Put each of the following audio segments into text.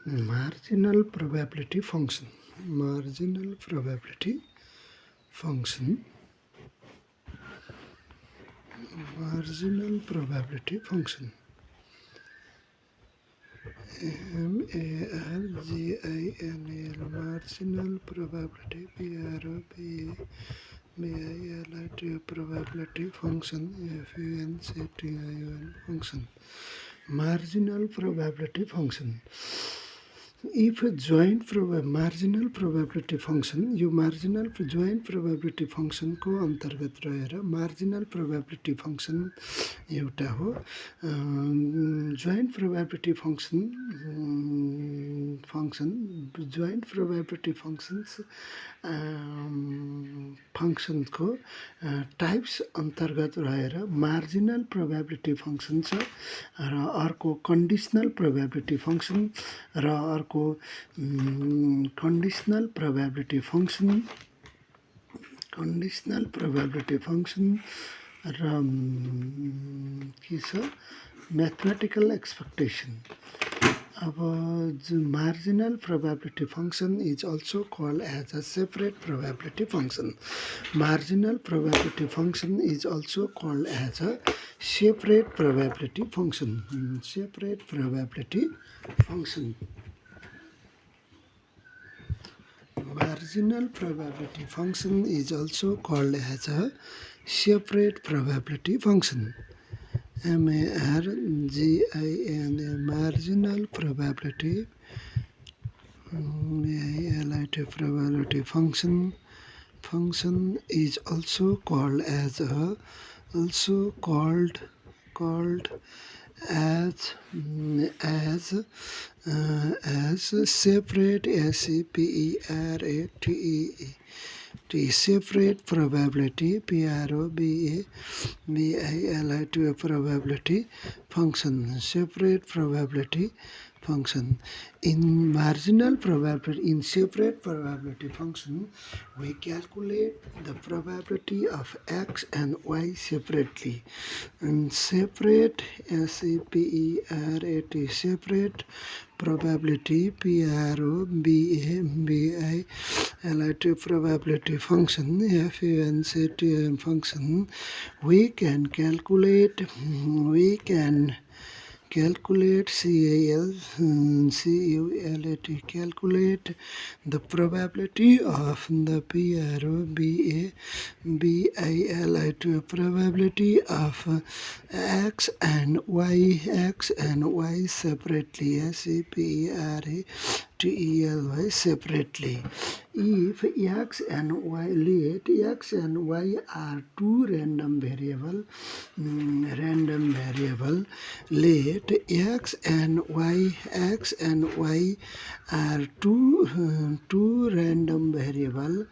Marginal probability function. Marginal probability function. Marginal probability function. MARGINAL. Marginal probability. PROBABILIT probability function. FUNCTION function. Marginal probability function. If a marginal probability function, यो marginal joint probability function को अंतर्गत रहेर marginal probability function एउटा हो. Joint probability joint probability functions को types अन्तर्गत रहेर marginal probability function छ र अर्को conditional probability function र अर्को conditional probability function र के छ mathematical expectation. अब marginal probability function is also called as a separate probability function. Marginal probability function is also called as a separate probability function. Separate probability function. Marginal probability function is also called as a separate probability function. MARGINA. Marginal probability probability function is also called as separate separate probability probability function. Separate probability function. In marginal probability, in separate probability function, we calculate the probability of x and y separately. And separate separate probability probability function FUNCTION function, we can calculate calculate the probability of the probability of x and y separately. Separately. If x and y, let x and y are two random variable, let x and y are two random variable,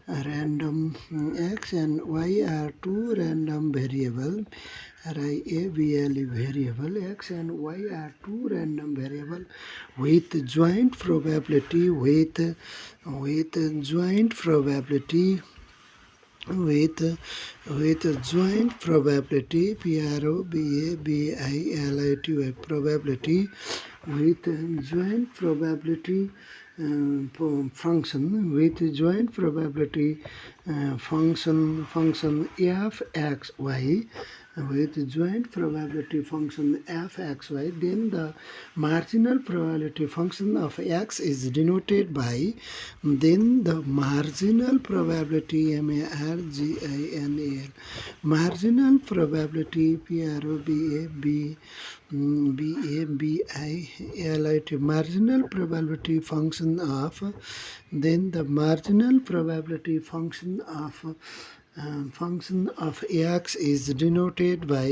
x and y are two random variable, variable, x and y are two random variable with joint probability joint probability probability with joint probability function function fxy with joint probability function fxy, then the marginal probability function of x is denoted by, then the marginal probability marginal probability marginal probability function of, then the marginal probability function of x is denoted by,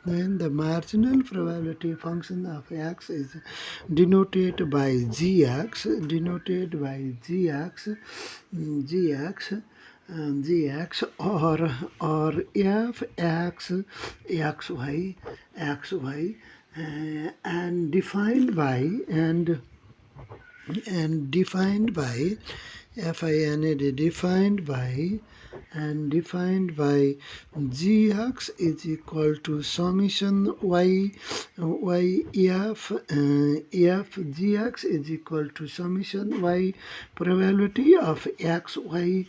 then the marginal probability function of x is denoted by gx or fx xy and defined by FINAD defined by gx is equal to summation y f gx is equal to summation y probability of xy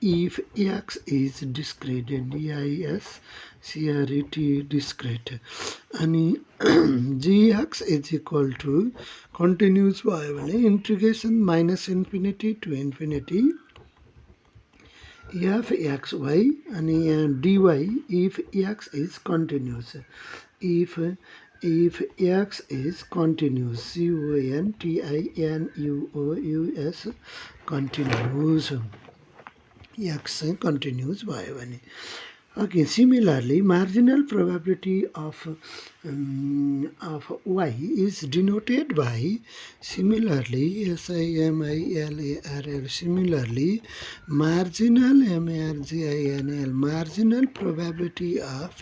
if x is discrete discrete अनि gx is equal to continuous भयो भने integration minus infinity to infinity fxy अनि यहाँ dy if x is continuous if x is continuous continuous continuous x continuous भयो भने Okay, similarly, marginal probability of y is denoted by similarly similarly marginal marginal probability of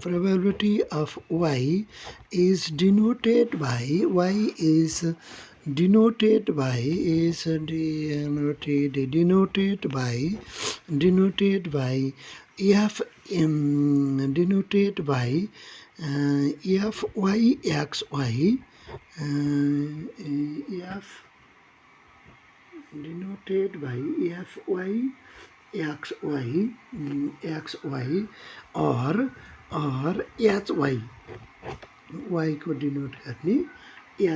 probability of y is denoted by denoted by f denoted by fyxy f denoted by xy or hy y को denote गर्ने hy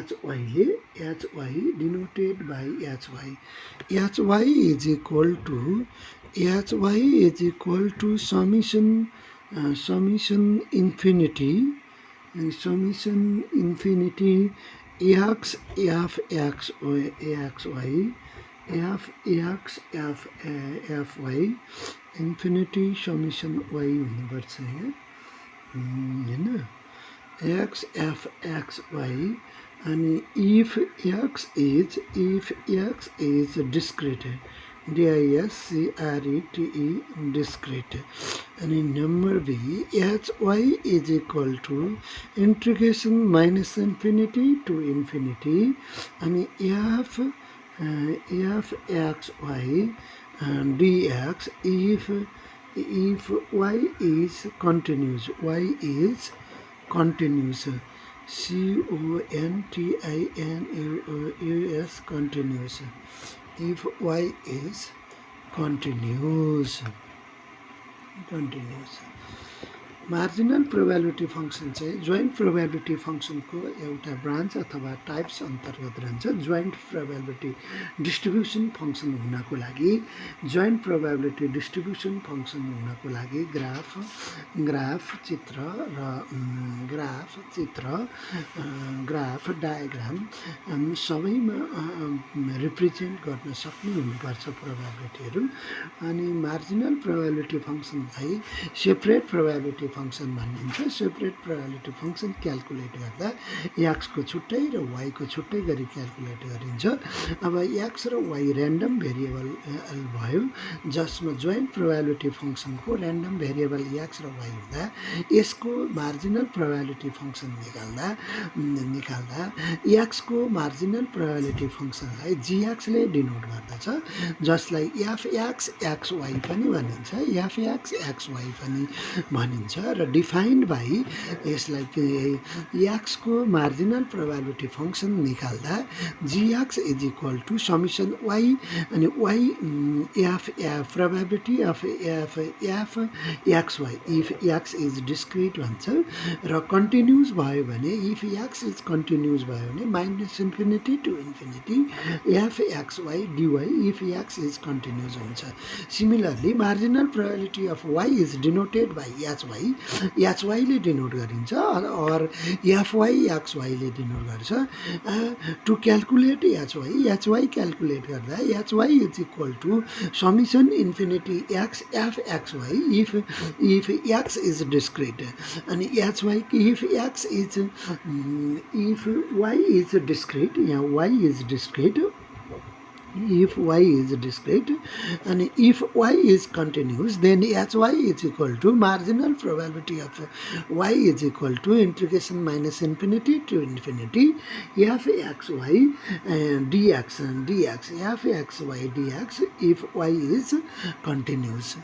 denoted by hy is equal to summation infinity x fy infinity summation y हुनुपर्छ हैन xfxy अनि if x is discrete discrete discrete अनि number b hy is equal to integration minus infinity to infinity अनि fxy dx if y is continuous continuous continuous if y is continuous marginal probability function चाहिँ joint probability function को एउटा branch अथवा types अन्तर्गत रहन्छ joint probability distribution function हुनको लागि joint probability distribution function हुनको लागि ग्राफ डायग्राम सबैमा रिप्रेजेन्ट गर्न सक्ने हुनुपर्छ प्रोबेबिलिटीहरु अनि मार्जिनल प्रोबेबिलिटी फंक्शनलाई सेपरेट प्रोबेबिलिटी फंक्शन भनिन्छ सेपरेट प्रोबेबिलिटी फंक्शन क्याल्कुलेट गर्दा x को छुट्टै र y को छुट्टै गरी क्याल्कुलेट गरिन्छ अब x र y र्यान्डम भेरिएबल भयो जसमा जोइन्ट प्रोबेबिलिटी फंक्शन को र्यान्डम भेरिएबल x र y हुँदा यसको मार्जिनल प्रोबेबिलिटी फंक्शन निकाल्दा x को मार्जिनल प्रोबेबिलिटी फंक्शनलाई gx ले डिनोट गर्दछ जसलाई fxxy पनि भनिन्छ fxxy पनि भनिन्छ र डिफाइन्ड बाइ यसलाई x को मार्जिनल प्रोबेबिलिटी फंक्शन निकाल्दा gx is equal to summation y अनि y probability of fxy if x is discrete भन्छ र कन्टिन्युअस भयो भने इफ x इज कन्टिन्युअस भयो भने minus infinity to infinity fxy dy if x is continuous हुन्छ similarly marginal probability of y is denoted by hy ले denote गरिन्छ और fyxy ले डिनोट गर्छ टु क्याल्कुलेट hy क्याल्कुलेट गर्दा hy is equal to summation infinity x fxy if x is discrete अनि hy if y is discrete यहाँ y is discrete if y is discrete, and if y is continuous, then hy is equal to marginal probability of y is equal to integration minus infinity to infinity fxy dx f xy dx if y is continuous.